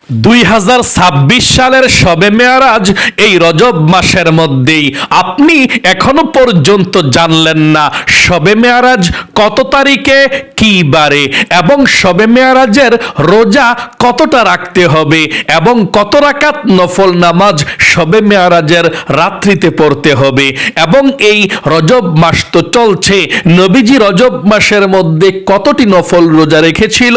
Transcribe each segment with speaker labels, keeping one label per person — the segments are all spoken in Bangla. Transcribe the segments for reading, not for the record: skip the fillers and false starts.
Speaker 1: 2026 সালের শবে মেয়ারাজ এই রজব মাসের মধ্যেই। আপনি এখনো পর্যন্ত জানলেন না শবে মেয়ারাজ কত তারিখে, কি বারে, এবং শবে মেয়ারাজের রোজা কতটা রাখতে হবে এবং কত রাকাত নফল নামাজ শবে মেয়ারাজের রাত্রিতে পড়তে হবে। এবং এই রজব মাস তো চলছে, নবীজি রজব মাসের মধ্যে কতটি নফল রোজা রেখেছিল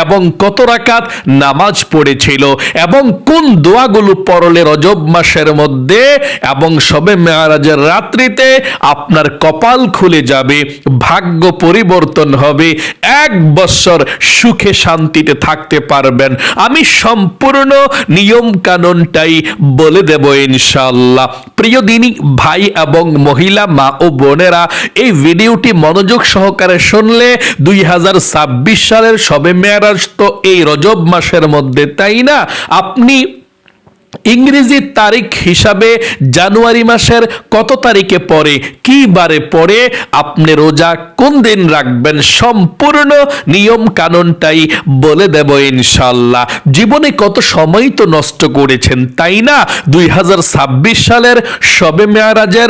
Speaker 1: এবং কত রাকাত নামাজ পড়েছিল এবং কোন দোয়াগুলো পড়লে রজব মাসের মধ্যে এবং শবে মেয়ারাজের রাত্রিতে আপনার কপাল খুলে যাবে, ভাগ্য পরিবর্তন হবে, 1 বছর সুখে শান্তিতে থাকতে পারবেন। আমি সম্পূর্ণ নিয়ম কানুনটাই বলে দেব ইনশাআল্লাহ। প্রিয় দিনী ভাই এবং মহিলা মা ও বোনেরা, এই ভিডিওটি মনোযোগ সহকারে শুনলে 2026 সালের শবে মেয়ারাজ তো এই রজব মাসের মধ্যে, তাই না? আপনি ইংরেজি তারিখ হিসাবে জানুয়ারি মাসের কত তারিখে পড়ে, কি বারে পড়ে, আপনি রোজা কোন দিন রাখবেন, সম্পূর্ণ নিয়ম কানুনটাই বলে দেব ইনশাআল্লাহ। জীবনে কত সময় তো নষ্ট করেছেন, তাই না? 2026 সালের শবে মেয়ারাজের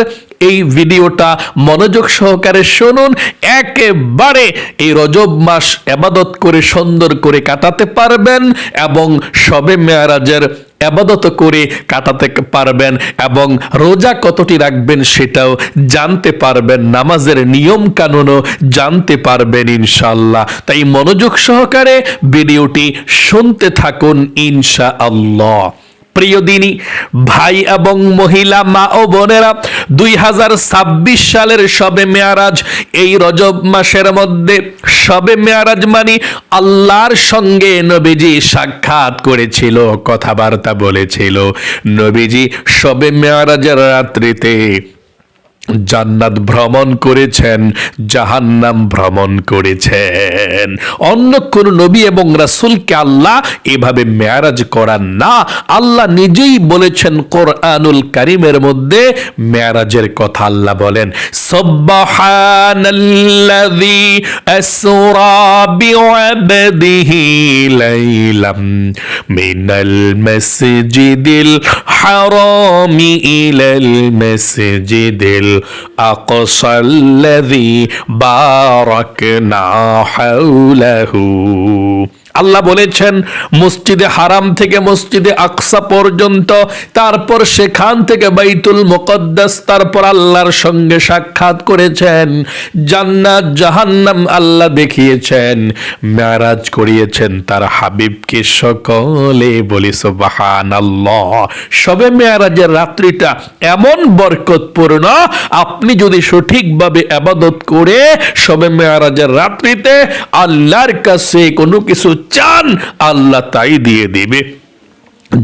Speaker 1: এই ভিডিওটা মনোযোগ সহকারে শুনুন। একেবারে এই রজব মাস ইবাদত করে সুন্দর করে কাটাতে পারবেন এবং শবে মেয়ারাজের ইবাদত করে কাটাতে পারবেন এবং রোজা কতটি রাখবেন সেটাও জানতে পারবেন, নামাজের নিয়ম কানুনও জানতে পারবেন ইনশাআল্লাহ। তাই মনোযোগ সহকারে ভিডিওটি শুনতে থাকুন ইনশাআল্লাহ। প্রিয় দিনী ভাই এবং মহিলা মা ও বোনেরা, 2026 সালের শবে মেয়ারাজ এই রজব মাসের মধ্যে। শবে মেয়ারাজ মানে আল্লাহর সঙ্গে নবীজি সাক্ষাৎ করেছিল, কথাবার্তা বলেছিল। নবীজি শবে মেয়ারাজের রাত্রিতে জান্নাত ভ্রমণ করেছেন, জাহান্নাম ভ্রমণ করেছেন। অন্য কোন নবী এবং রাসূলকে আল্লাহ এভাবে মেয়ারাজ করান না। আল্লাহ নিজেই বলেছেন কোরআনুল কারীমের মধ্যে মেয়ারাজের কথা। আল্লাহ বলেন, সুবহানাল্লাযী আসরা বিআবদিহি লাইলাম মিনাল মাসজিদিল হারামি ইলাল মাসজিদিল أقصى الذي باركنا حوله। আল্লাহ বলেছেন মসজিদে হারাম থেকে মসজিদে আকসা পর্যন্ত, তারপর সেখান থেকে বাইতুল মুকদ্দাস, তারপর আল্লাহর সঙ্গে সাক্ষাৎ করেছেন। জান্নাত জাহান্নাম আল্লাহ দেখিয়েছেন, মেরাজ করিয়েছেন তার হাবিবকে। সকলে বলি সুবহানাল্লাহ। শবে মেরাজের রাত্রিটা এমন বরকতপূর্ণ, আপনি যদি সঠিকভাবে ইবাদত করে শবে মেরাজের রাত্রিতে আল্লাহর কাছে কোনো কিছু চান, আল্লাহ তাই দিয়ে দিবে।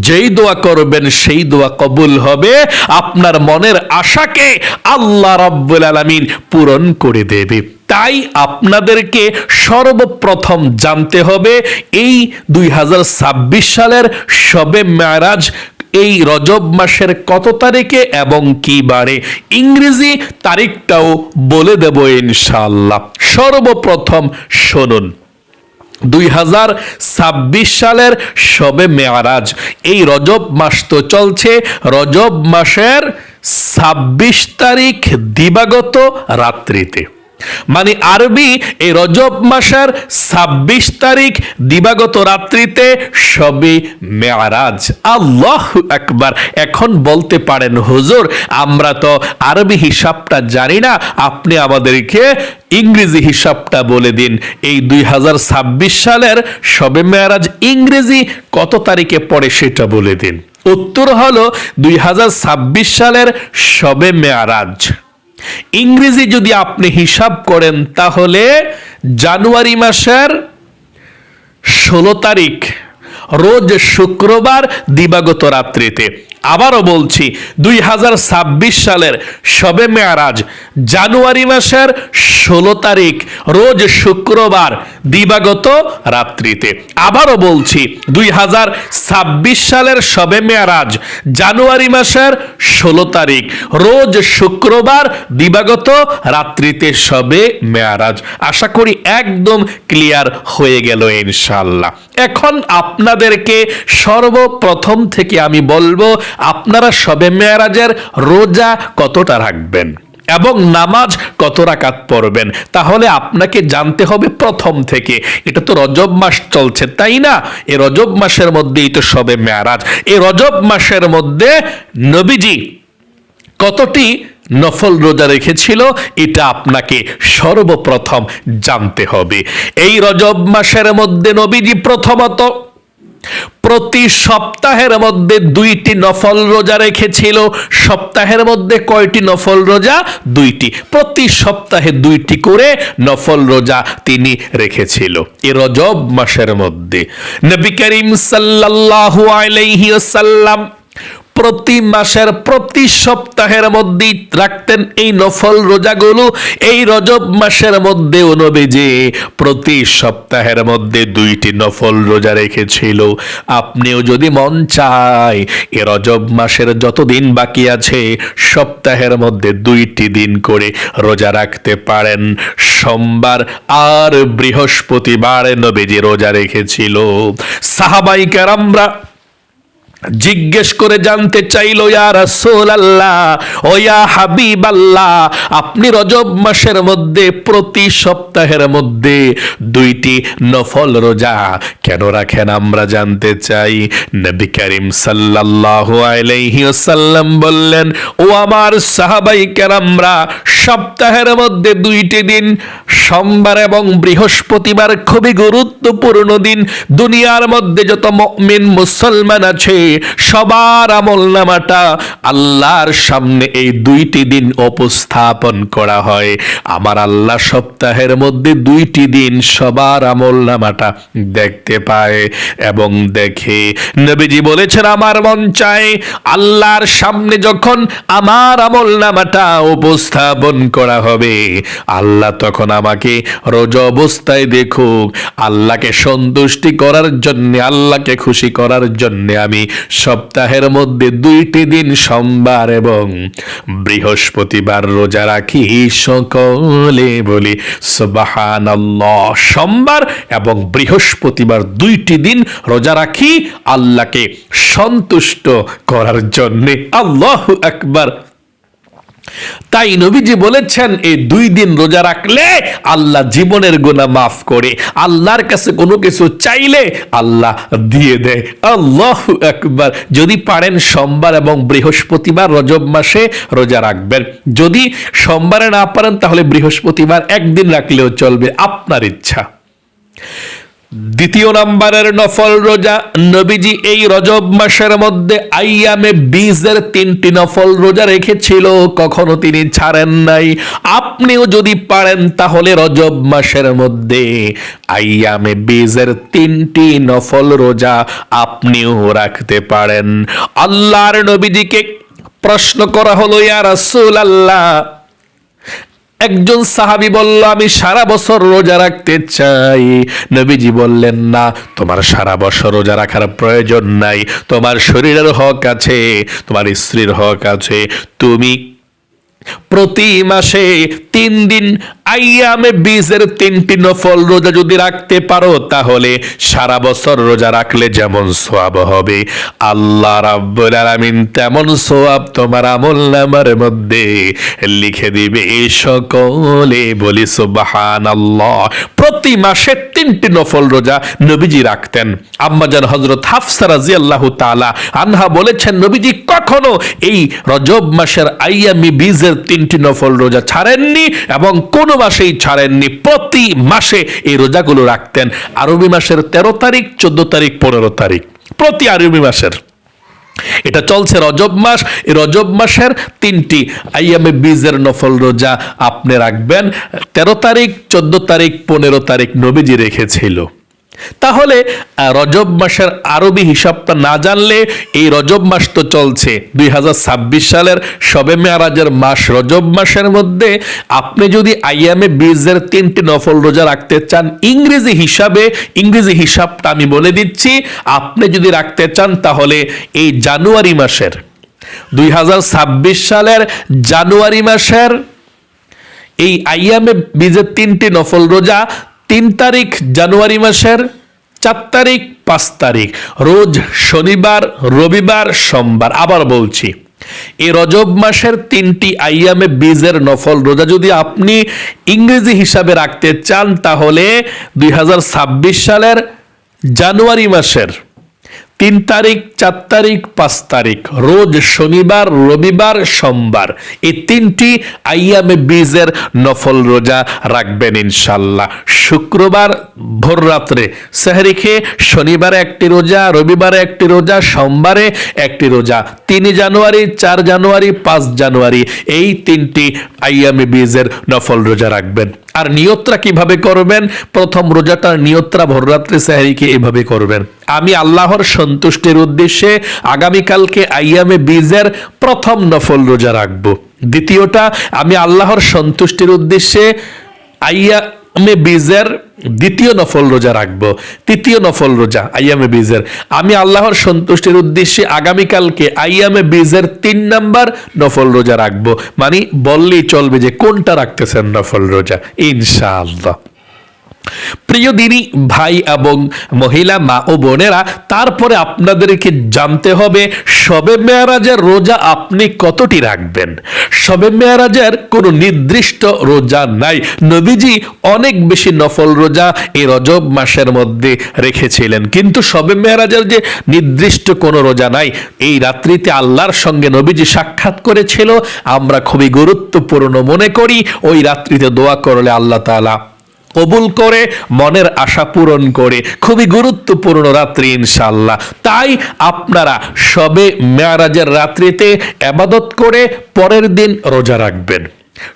Speaker 1: যেই দোয়া করবেন সেই দোয়া কবুল হবে, আপনার মনের আশাকে আল্লাহ রাব্বুল আলামিন পূরণ করে দেবে। তাই আপনাদেরকে সর্বপ্রথম জানতে হবে এই 2026 সালের শবে মেয়ারাজ এই রজব মাসের কত তারিখে এবং কি বারে। ইংরেজি তারিখটাও বলে দেব ইনশাআল্লাহ। সর্বপ্রথম শুনুন, 2026 সালের শবে মেয়ারাজ এই রজব মাস তো চলছে, রজব মাসের 26 তারিখ দিবাগত রাত্রিতে, মানে আরবি এই রজব মাসের 26 তারিখ দিবাগত রাত্রিতে শবে মেয়ারাজ। আল্লাহু আকবার। এখন বলতে পারেন হুজুর আমরা তো আরবি হিসাবটা জানি না, আপনি আমাদেরকে ইংরেজি হিসাবটা বলে দিন। এই 2026 সালের শবে মেয়ারাজ ইংরেজি কত তারিখে পড়ে সেটা বলে দিন। উত্তর হলো 2026 সালের শবে মেয়ারাজ ইংরেজি যদি আপনি হিসাব করেন তাহলে জানুয়ারি মাসের 16 তারিখ রোজ শুক্রবার দিবাগত রাত্রিতে। আবারও বলছি 2026 সালের শবে মেয়ারাজ জানুয়ারি মাসের 16 তারিখ রোজ শুক্রবার দিবাগত রাত্রিতে। আবারও বলছি 2026 সালের শবে মেয়ারাজ জানুয়ারি মাসের 16 তারিখ রোজ শুক্রবার দিবাগত রাত্রিতে শবে মেয়ারাজ। আশা করি একদম ক্লিয়ার হয়ে গেল ইনশাআল্লাহ। এখন আপনাদেরকে সর্বপ্রথম থেকে আমি বলবো আপনারা শবে মেয়ারাজের রোজা কতটা রাখবেন এবং নামাজ কত রাকাত পড়বেন, তাহলে আপনাকে জানতে হবে প্রথম থেকে। এটা তো রজব মাস চলছে, তাই না? এই রজব মাসের মধ্যেই তো শবে মেয়ারাজ। এই রজব মাসের মধ্যে নবীজি কতটি নফল রোজা রেখেছিল এটা আপনাকে সর্বপ্রথম জানতে হবে। এই রজব মাসের মধ্যে নবীজি প্রথমত প্রতি সপ্তাহের মধ্যে 2টি নফল রোজা রেখেছিল। সপ্তাহের মধ্যে কয়টি নফল রোজা? 2টি। প্রতি সপ্তাহে 2টি করে নফল রোজা তিনি রেখেছিল এই রজব মাসের মধ্যে। নবী করিম সাল্লাল্লাহু আলাইহি ওয়াসাল্লাম প্রতি মাসের প্রতি সপ্তাহের মধ্যে রাখতেন এই নফল রোজাগুলো। এই রজব মাসের মধ্যেও নবীজি প্রতি সপ্তাহের মধ্যে 2টি নফল রোজা রেখেছিল। আপনিও যদি মন চায় এই রজব মাসের যত দিন বাকি আছে সপ্তাহের মধ্যে 2টি দিন করে রোজা রাখতে পারেন। সোমবার আর বৃহস্পতিবার নবীজি রোজা রেখেছিল। সাহাবায়ে কেরামরা জিজ্ঞেস করে জানতে চাইল, ইয়া রাসূলুল্লাহ ও ইয়া হাবিবাল্লাহ, আপনি রজব মাসের মধ্যে প্রতি সপ্তাহের মধ্যে 2টি নফল রোজা কেন রাখেন? আমরা জানতে চাই। নবী করিম সাল্লাল্লাহু আলাইহি ওয়াসাল্লাম বললেন, ও আমার সাহাবায়ে কেরামরা, সপ্তাহের মধ্যে 2টি দিন সোমবার এবং বৃহস্পতিবার খুবই গুরুত্বপূর্ণ দিন। দুনিয়ার মধ্যে যত মুমিন মুসলমান আছে সবার আমলনামাটা আল্লাহর সামনে এই 2টি দিন উপস্থাপন করা হয়। আমার আল্লাহ সপ্তাহের মধ্যে 2টি দিন সবার আমলনামাটা দেখতে পায় এবং দেখে। নবীজি বলেছেন, আমার মন চায় আল্লাহর সামনে যখন আমার আমলনামাটা উপস্থাপন করা হবে আল্লাহ তখন আমাকে রোজা অবস্থায় দেখুক। আল্লাহকে সন্তুষ্টি করার জন্য, আল্লাহকে খুশি করার জন্য আমি সপ্তাহের মধ্যে 2টি দিন সোমবার এবং বৃহস্পতিবার রোজা রাখি। সকলে বলি সুবহানাল্লাহ। সোমবার এবং বৃহস্পতিবার 2টি দিন রোজা রাখি আল্লাহকে সন্তুষ্ট করার জন্য। আল্লাহু আকবার। তাই নবীজি বলেছেন এই 2 দিন রোজা রাখলে আল্লাহ জীবনের গুনাহ মাফ করে। আল্লাহর কাছে কোনো কিছু চাইলে আল্লাহ দিয়ে দেয়। আল্লাহু আকবার। যদি পারেন সোমবার এবং বৃহস্পতিবার রজব মাসে রোজা রাখবেন। যদি সোমবারে না পারেন তাহলে বৃহস্পতিবার একদিন রাখলেও চলবে, আপনার ইচ্ছা। দ্বিতীয় নাম্বারের নফল রোজা, নবীজি এই রজব মাসের মধ্যে আইয়ামে বীজের 3টি নফল রোজা রেখেছিল, কখনো তিনি ছাড়েন নাই। আপনিও যদি পারেন তাহলে রজব মাসের মধ্যে আইয়ামে বীজের 3টি নফল রোজা আপনিও রাখতে পারেন। আল্লাহর নবীজিকে প্রশ্ন করা হলো, ইয়া রাসূলুল্লাহ, একজন সাহাবী বলল, আমি সারা বছর রোজা রাখতে চাই। নবীজি বললেন, না, তোমার সারা বছর রোজা রাখার প্রয়োজন নাই। তোমার শরীরের হক আছে, তোমার স্ত্রীর হক আছে। তুমি প্রতি মাসে 3 দিন আইয়ামে বীজের 3টি নফল রোজা যদি রাখতে পারো তাহলে সারা বছর রোজা রাখলে যেমন সওয়াব হবে আল্লাহ রাব্বুল আলামিন তেমন সওয়াব তোমার আমলনামার মধ্যে লিখে দিবে। সকলে বলি সুবহানাল্লাহ। প্রতি মাসে 3টি নফল রোজা নবীজি রাখতেন। আম্মাজান হযরত হাফসা রাদিয়াল্লাহু তাআলা আনহা বলেছেন, নবীজি কখনো এই রজব মাসের আইয়ামি বীজের 3টি নফল রোজা ছাড়েননি এবং কোন মাসেই ছাড়েননি। প্রতি মাসে এই রোজাগুলো রাখতেন। আরবি মাসের 13 তারিখ, 14 তারিখ, 15 তারিখ, প্রতি আরবি মাসের। এটা চলছে রজব মাস। এই রজব মাসের 3টি আইয়ামে বীজের নফল রোজা আপনি রাখবেন। 13 তারিখ, 14 তারিখ, 15 তারিখ নবীজি রেখেছিল। তাহলে রজব মাসের আরবি হিসাবটা না জানলে এই রজব মাস তো চলছে 2026 সালের শবে মেয়ারাজের মাস রজব মাসের মধ্যে আপনি যদি আইয়ামে বীজের 3টি নফল রোজা রাখতে চান ইংরেজি হিসাবটা আমি বলে দিচ্ছি, আপনি যদি রাখতে চান তাহলে এই জানুয়ারি মাসের 2026 সালের জানুয়ারি মাসের এই আইয়ামে বীজের 3টি নফল রোজা 3 তারিখ জানুয়ারি মাসের, 4 তারিখ, 5 তারিখ, রোজ শনিবার, রবিবার, সোমবার। আবার বলছি, এই রজব মাসের 3টি আইয়ামে বীজের নফল রোজা যদি আপনি ইংরেজি হিসাবে রাখতে চান তাহলে 2026 সালের জানুয়ারি মাসের 3 তারিখ, 4 তারিখ, 5 তারিখ, রোজ শনিবার, রবিবার, সোমবার, এই 3টি আইয়ামে বীজের নফল রোজা রাখবেন ইনশাল্লাহ। শুক্রবার ভোর রাত্রে সেহরি খেয়ে শনিবারে একটি রোজা, রবিবারে একটি রোজা, সোমবারে একটি রোজা, 3 জানুয়ারি, 4 জানুয়ারি, 5 জানুয়ারি এই 3টি আইয়ামে বীজের নফল রোজা রাখবেন। আর নিয়তরা কিভাবে করবেন? প্রথম রোজাটার নিয়তরা ভোররাত্রে সেহরিকে এভাবে করবেন, আমি আল্লাহর সন্তুষ্টির উদ্দেশ্যে আগামীকালকে আইয়ামে বীজের প্রথম নফল রোজা রাখবো। দ্বিতীয়টা, আমি আল্লাহর সন্তুষ্টির উদ্দেশ্যে আইয়ামে বীজের দ্বিতীয় নফল রোজা রাখবো। তৃতীয় নফল রোজা আইয়ামে বীজের আমি আল্লাহর সন্তুষ্টির উদ্দেশ্যে আগামীকালকে আইয়ামে বীজের 3 নাম্বার নফল রোজা রাখবো। মানে বললেই চলবে যে কোনটা রাখতেছেন নফল রোজা ইনশাআল্লাহ। প্রিয় দিনী ভাই এবং মহিলা মা ও বোনেরা, তারপরে আপনাদেরকে জানতে হবে শবে মেয়ারাজের রোজা আপনি কতটি রাখবেন। শবে মেয়ারাজের কোনো নির্দিষ্ট রোজা নাই। নবীজি অনেক বেশি নফল রোজা এই রজব মাসের মধ্যে রেখেছিলেন, কিন্তু শবে মেয়ারাজের যে নির্দিষ্ট কোনো রোজা নাই। এই রাত্রিতে আল্লাহর সঙ্গে নবীজি সাক্ষাৎ করেছিল, আমরা খুবই গুরুত্বপূর্ণ মনে করি। ওই রাত্রিতে দোয়া করলে আল্লাহ তাআলা কবুল করে, মনের আশা পূরণ করে। খুবই গুরুত্বপূর্ণ রাত্রি ইনশাআল্লাহ। তাই আপনারা শবে মেয়ারাজের রাত্রিতে ইবাদত করে পরের দিন রোজা রাখবেন।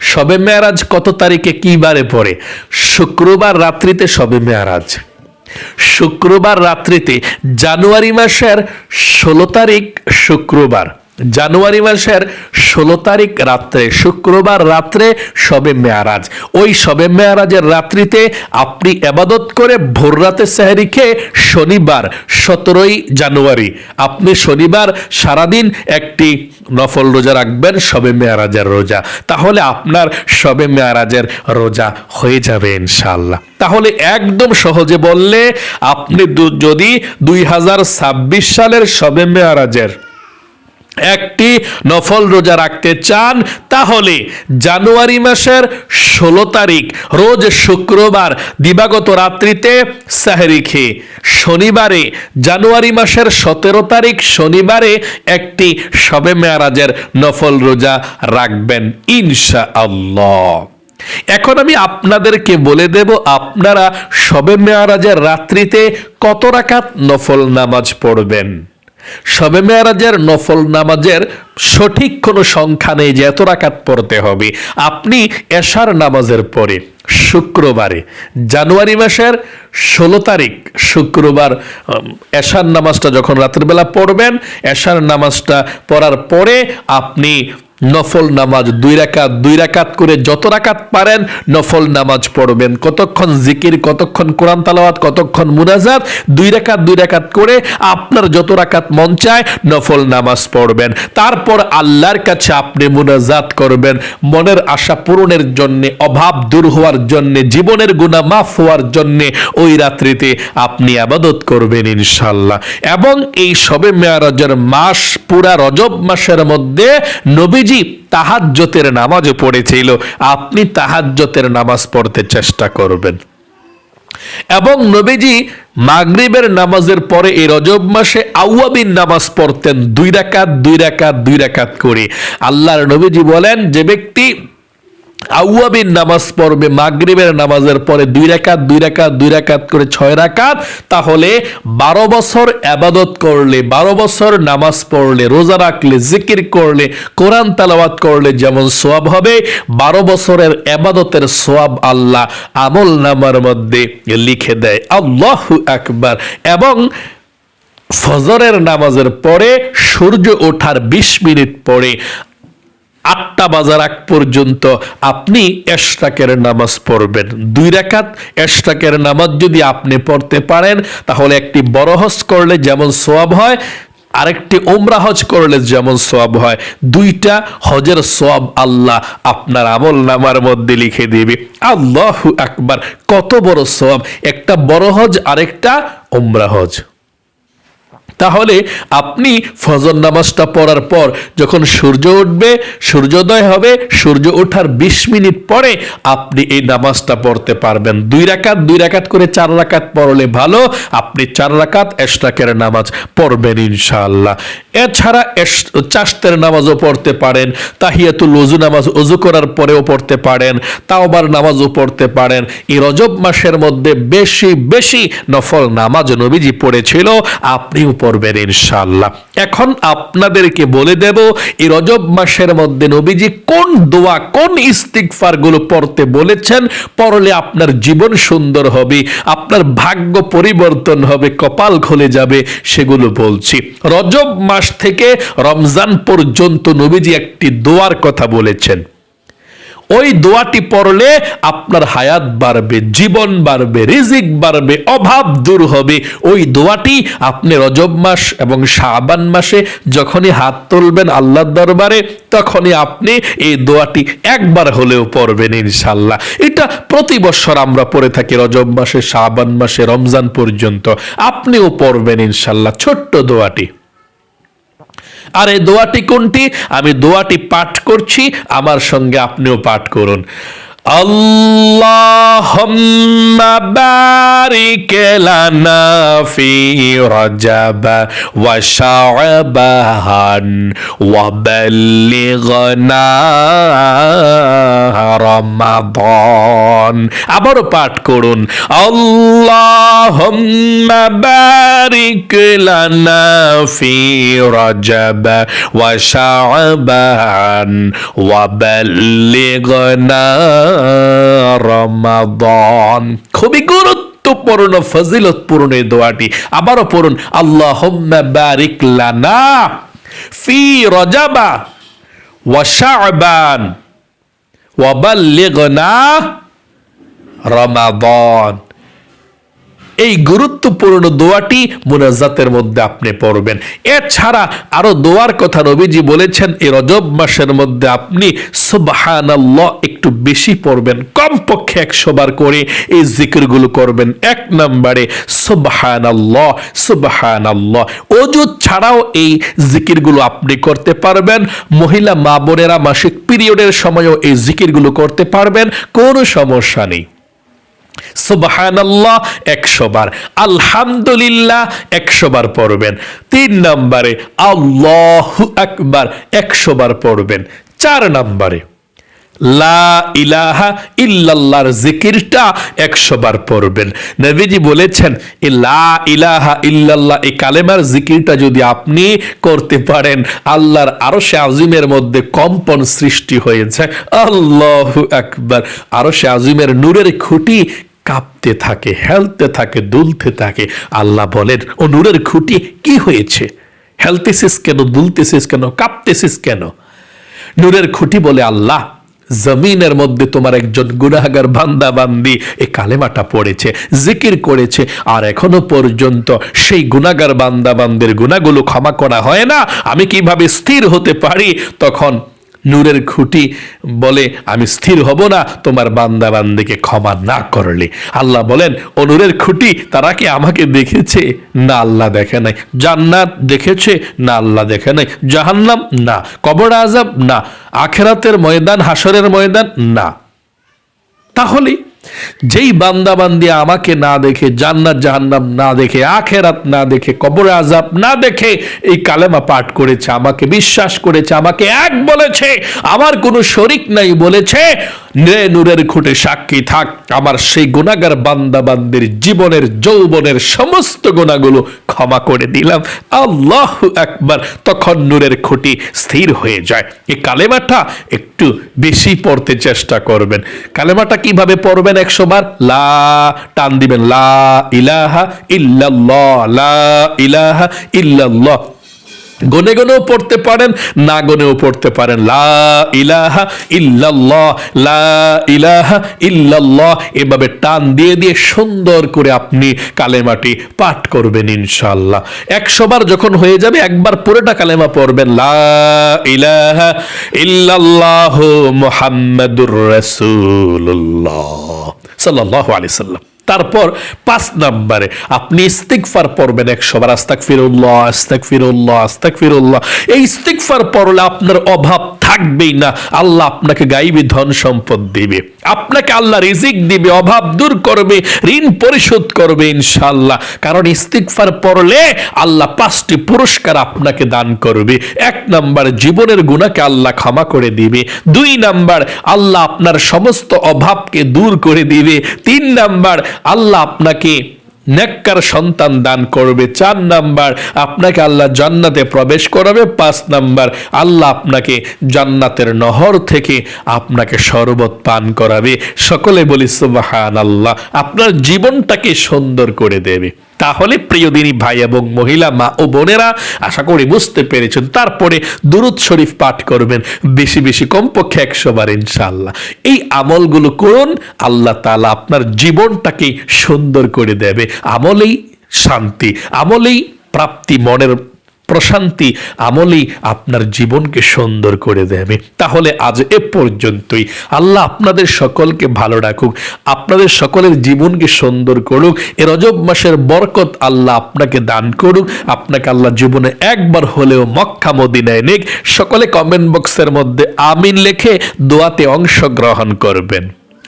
Speaker 1: শবে মেয়ারাজ কত তারিখে কি বারে পড়ে? শুক্রবার রাত্রিতে শবে মেয়ারাজ। শুক্রবার রাত্রিতে জানুয়ারি মাসের 16 তারিখ শুক্রবার, জানুয়ারি মাসের 16 তারিখ রাত্রে, শুক্রবার রাত্রে শবে মেয়ারাজ। ওই শবে মেয়ারাজের রাত্রিতে আপনি ইবাদত করে ভোর রাতে সেহরি খেয়ে শনিবার 17 জানুয়ারি আপনি শনিবার সারাদিন একটি নফল রোজা রাখবেন, শবে মেয়ারাজের রোজা। তাহলে আপনার শবে মেয়ারাজের রোজা হয়ে যাবে ইনশাআল্লাহ। তাহলে একদম সহজে বললে, আপনি যদি 2026 সালের শবে মেয়ারাজের একটি নফল রোজা রাখতে চান তাহলে জানুয়ারি মাসের 16 তারিখ রোজ শুক্রবার দিবাগত রাত্রিতে সেহরি খেয়ে শনিবারে জানুয়ারি মাসের 17 তারিখ শনিবারে একটি শবে মেয়ারাজের নফল রোজা রাখবেন ইনশাআল্লাহ। এখন আমি আপনাদেরকে বলে দেব আপনারা শবে মেয়ারাজের রাত্রিতে কত রাকাত নফল নামাজ পড়বেন। শবে মেয়ারাজের নফল নামাজের সঠিক কোনো সংখ্যা নেই যে এত রাকাত পড়তে হবে। আপনি এশার নামাজের পরে শুক্রবারে জানুয়ারি মাসের 16 তারিখ শুক্রবার এশার নামাজটা যখন রাতের বেলা পড়বেন, এশার নামাজটা পড়ার পরে আপনি নফল নামাজ 2 রাকাত করে যত রাকাত পারেন নফল নামাজ পড়বেন। কতক্ষণ জিকির, কতক্ষণ কোরআন তেলাওয়াত, কতক্ষণ মুনাজাত, 2 রাকাত করে আপনার যত রাকাত মন চায় নফল নামাজ পড়বেন। তারপর আল্লাহর কাছে আপনি মুনাজাত করবেন মনের আশা পূরণের জন্য, অভাব দূর হওয়ার জন্য, জীবনের গুনাহ মাফ হওয়ার জন্য। ওই রাত্রিতে আপনি ইবাদত করবেন ইনশাআল্লাহ। এবং এই শবে মেয়ারাজের মাস পুরা রজব মাসের মধ্যে নবী তাহাজ্জুদের নামাজও পড়েছিল। আপনি তাহাজ্জুদের নামাজ পড়তে চেষ্টা করবেন। এবং নবীজি মাগরিবের নামাজের পরে এই রজব মাসে আওয়াবিন নামাজ পড়তেন 2 রাকাত করে। আল্লাহর নবীজি বলেন, যে ব্যক্তি আউয়াবিন নামাজ পড়বে মাগরিবের নামাজের পরে 2 রাকাত 2 রাকাত 2 রাকাত করে 6 রাকাত, তাহলে 12 বছর ইবাদত করলে, 12 বছর নামাজ পড়লে, রোজা রাখলে, জিকির করলে, কোরআন তেলাওয়াত করলে যেমন সওয়াব হবে, 12 বছরের ইবাদতের সওয়াব আল্লাহ আমল নামার মধ্যে লিখে দেয়। আল্লাহু আকবার। এবং ফজরের নামাজের পরে সূর্য ওঠার 20 মিনিট পরে 8টা বাজার আগ পর্যন্ত আপনি ইশরাকের নামাজ পড়বেন 2 রাকাত। ইশরাকের নামাজ যদি আপনি পড়তে পারেন তাহলে একটি বড় হজ করলে যেমন সওয়াব হয়, আরেকটি উমরা হজ করলে যেমন সওয়াব হয়, 2টা হজের সওয়াব আল্লাহ আপনার আমল নামার মধ্যে লিখে দিবে। আল্লাহু আকবার। কত বড় সওয়াব! একটা বড় হজ, আরেকটা উমরা হজ। তাহলে আপনি ফজর নামাজটা পড়ার পর যখন সূর্য উঠবে, সূর্যোদয় হবে, সূর্য ওঠার 20 মিনিট পরে আপনি এই নামাজটা পড়তে পারবেন। 2 রাকাত 2 রাকাত করে 4 রাকাত পড়লে ভালো, আপনি 4 রাকাত ইশরাকের নামাজ পড়বেন ইনশাআল্লাহ। এছাড়া চাশতের নামাজও পড়তে পারেন, তাহিয়াতুল ওযু নামাজ ওযু করার পরেও পড়তে পারেন, তাওবার নামাজও পড়তে পারেন। এই রজব মাসের মধ্যে বেশি বেশি নফল নামাজ নবীজি পড়েছিল, আপনিও পড়বেন ইনশাআল্লাহ। এখন আপনাদেরকে বলে দেব এই রজব মাসের মধ্যে নবীজি কোন দোয়া, কোন ইস্তিগফার গুলো পড়তে বলেছেন, পড়লে আপনার জীবন সুন্দর হবে, আপনার ভাগ্য পরিবর্তন হবে, কপাল খুলে যাবে, সেগুলো বলছি। রজব মাস থেকে রমজান পর্যন্ত নবীজি একটি দোয়ার কথা বলেছেন। ওই দোয়াটি পড়লে আপনার হায়াত বাড়বে, জীবন বাড়বে, রিজিক বাড়বে, অভাব দূর হবে। ওই দোয়াটি আপনি রজব মাস এবং শাবান মাসে যখনই হাত তুলবেন আল্লাহর দরবারে, তখনই আপনি এই দোয়াটি একবার হলেও পড়বেন ইনশাআল্লাহ। এটা প্রতি বছর আমরা পড়ে থাকি রজব মাসে, শাবান মাসে, রমজান পর্যন্ত। আপনিও পড়বেন ইনশাআল্লাহ ছোট্ট দোয়াটি। আর এই দোয়াটি কোনটি? আমি দোয়াটি পাঠ করছি, আমার সঙ্গে আপনিও পাঠ করুন। আল্লাহুম্মা বারিক লানা ফি রজব ওয়া শাবান ওয়া বাল্লিগনা রমাদান। আবারও পাঠ করুন। আল্লাহুম্মা বারিক লানা ফি রজব ওয়া শাবান ওয়া বাল্লিগনা রমাদান। খুবই গুরুত্বপূর্ণ, ফজিলতপূর্ণ এই দোয়াটি। আবারও পড়ুন। আল্লাহুম্মা বারিক লানা ফি রজবা ওয়া শাবান ওয়া বাল্লিগনা রমাদান। এই গুরুত্বপূর্ণ দোয়াটি মুনাজাতের মধ্যে আপনি পড়বেন। এছাড়া আরো দোয়ার কথা নবীজি বলেছেন, এই রজব মাসের মধ্যে আপনি সুবহানাল্লাহ একটু বেশি পড়বেন, কমপক্ষে 100 বার করে এই জিকিরগুলো করবেন। 1 নম্বরে সুবহানাল্লাহ সুবহানাল্লাহ। ওযু ছাড়াও এই জিকিরগুলো আপনি করতে পারবেন। মহিলা মা বোনেরা মাসিক পিরিয়ডের সময়ও এই জিকিরগুলো করতে পারবেন, কোনো সমস্যা নেই। সুবহানাল্লাহ 100 বার, আলহামদুলিল্লাহ 100 বার পড়বেন। 3 নম্বরে আল্লাহু আকবার 100 বার পড়বেন। 4 নম্বরে লা ইলাহা ইল্লাল্লাহর জিকিরটা 100 বার পড়বেন। নবীজি বলেছেন এই লা ইলাহা ইল্লাল্লাহ এই কালেমার জিকিরটা যদি আপনি করতে পারেন, আল্লাহর আরশে আজিমের মধ্যে কম্পন সৃষ্টি হয়েছে। আল্লাহু আকবার। আরশে আজিমের নূরের খুঁটি কাঁপতে থাকে, হেলতে থাকে, দুলতে থাকে। আল্লাহ বলেন, ও নূরের খুঁটি কি হয়েছে? হেলতেছিস কেন? দুলতেছিস কেন? কাঁপতেছিস কেন? নূরের খুঁটি বলে, আল্লাহ জমিনের মধ্যে তোমার একজন গুনাহগার বান্দা বান্দি এই কালেমাটা পড়েছে, জিকির করেছে, আর এখনো পর্যন্ত সেই গুনাহগার বান্দা বান্দির গুনাহগুলো ক্ষমা করা হয় না। আমি কিভাবে স্থির হতে পারি? তখন নূরের খুঁটি বলে, আমি স্থির হব না তোমার বান্দা বান্দিকে ক্ষমা না করলে। আল্লাহ বলেন, ও নূরের খুঁটি, তারা কি আমাকে দেখেছে? না, আল্লাহ দেখে নাই। জান্নাত দেখেছে? না, আল্লাহ দেখে নাই। জাহান্নাম? না। কবর আযাব? না। আখিরাতের ময়দান, হাসরের ময়দান? না। তাহলে যেই বান্দা বান্দি আমাকে না দেখে, জান্নাত জাহান্নাম না দেখে, আখিরাত না দেখে, কবর আযাব না দেখে এই কালেমা পাঠ করেছে, আমাকে বিশ্বাস করেছে, আমাকে এক বলেছে, আমার কোনো শরীক নাই বলেছে, নূরের খুঁটে সাক্ষী থাক, আমার সেই গুনাহগার বান্দা বান্দির জীবনের যৌবনের সমস্ত গুনাহগুলো ক্ষমা করে দিলাম। আল্লাহু আকবার। তখন নূরের খুঁটি স্থির হয়ে যায়। এই কালেমাটা একটু বেশি পড়তে চেষ্টা করবেন। কালেমাটা কিভাবে পড়বেন? 100 বার লা, টান দিবেন, লা ইলাহা ইল্লাল্লাহ, লা ইলাহা ইল্লাল্লাহ। গনে গনেও পড়তে পারেন, না গনেও পড়তে পারেন। লা ইলাহা ইল্লাল্লাহ, লা ইলাহা ইল্লাল্লাহ। এভাবে টান দিয়ে দিয়ে সুন্দর করে আপনি কালেমাটি পাঠ করবেন ইনশাআল্লাহ। 100 বার যখন হয়ে যাবে, একবার পুরোটা কালেমা পড়বেন, লা ইলাহা ইল্লাল্লাহ মুহাম্মাদুর রাসূলুল্লাহ সাল্লাল্লাহু আলাইহি সাল্লাম। তারপর 5 নম্বরে আপনি ইস্তিগফার পড়বেন 100 বার। আস্তাগফিরুল্লাহ, আস্তাগফিরুল্লাহ, আস্তাগফিরুল্লাহ। এই ইস্তিগফার পড়লে আপনার অভাব থাকবেই না। আল্লাহ আপনাকে গায়বী ধন সম্পদ দিবে, আপনাকে আল্লাহ রিজিক দিবে, অভাব দূর করবে, ঋণ পরিশোধ করবে ইনশাআল্লাহ। কারণ ইস্তিগফার পড়লে আল্লাহ 5টি পুরস্কার আপনাকে দান করবে। 1 নাম্বার, জীবনের গুনাহকে আল্লাহ ক্ষমা করে দিবে। 2 নাম্বার, আল্লাহ আপনার সমস্ত অভাবকে দূর করে দিবে। 3 নাম্বার, আল্লাহ আপনাকে নেককার সন্তান দান করবে। 4 নাম্বার, আপনাকে আল্লাহ জান্নাতে প্রবেশ করাবে। 5 নাম্বার, আল্লাহ আপনাকে জান্নাতের নহর থেকে আপনাকে শরবত পান করাবে। সকলে বলি সুবহানাল্লাহ। আপনার জীবনটাকে সুন্দর করে দেবে। তাহলে প্রিয় দিনী ভাই এবং মহিলা, মা ও বোনেরা, আশা করি বুঝতে পেরেছেন। তারপরে দুরূদ শরীফ পাঠ করবেন বেশি বেশি, কমপক্ষে 100 বার ইনশাআল্লাহ। এই আমলগুলো করুন, আল্লাহ তাআলা আপনার জীবনটাকে সুন্দর করে দেবে। আমলেই শান্তি, আমলেই প্রাপ্তি, মনের প্রশান্তি, আমলেই আপনার জীবনকে সুন্দর করে দেবে। তাহলে আজ এ পর্যন্তই। আল্লাহ আপনাদের সকলকে ভালো রাখুক, আপনাদের সকলের জীবনকে সুন্দর করুক। এ রজব মাসের বরকত আল্লাহ আপনাকে দান করুক। আপনাকে আল্লাহ জীবনে একবার হলেও মক্কা মদিনায় নেক। সকলে কমেন্ট বক্সের মধ্যে আমিন লিখে দোয়াতে অংশগ্রহণ করবেন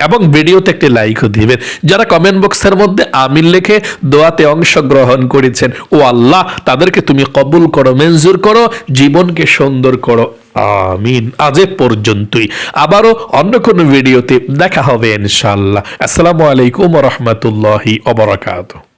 Speaker 1: এবং ভিডিওতে একটি লাইকও দিবেন। যারা কমেন্ট বক্সের মধ্যে আমিন লিখে দোয়াতে অংশগ্রহণ করেছেন, ও আল্লাহ তাদেরকে তুমি কবুল করো, মঞ্জুর করো, জীবনকে সুন্দর করো, আমিন। আজ এ পর্যন্তই। আবারও অন্য কোনো ভিডিওতে দেখা হবে ইনশাআল্লাহ। আসসালামু আলাইকুম ওয়া রাহমাতুল্লাহি ওয়া বারাকাতুহু।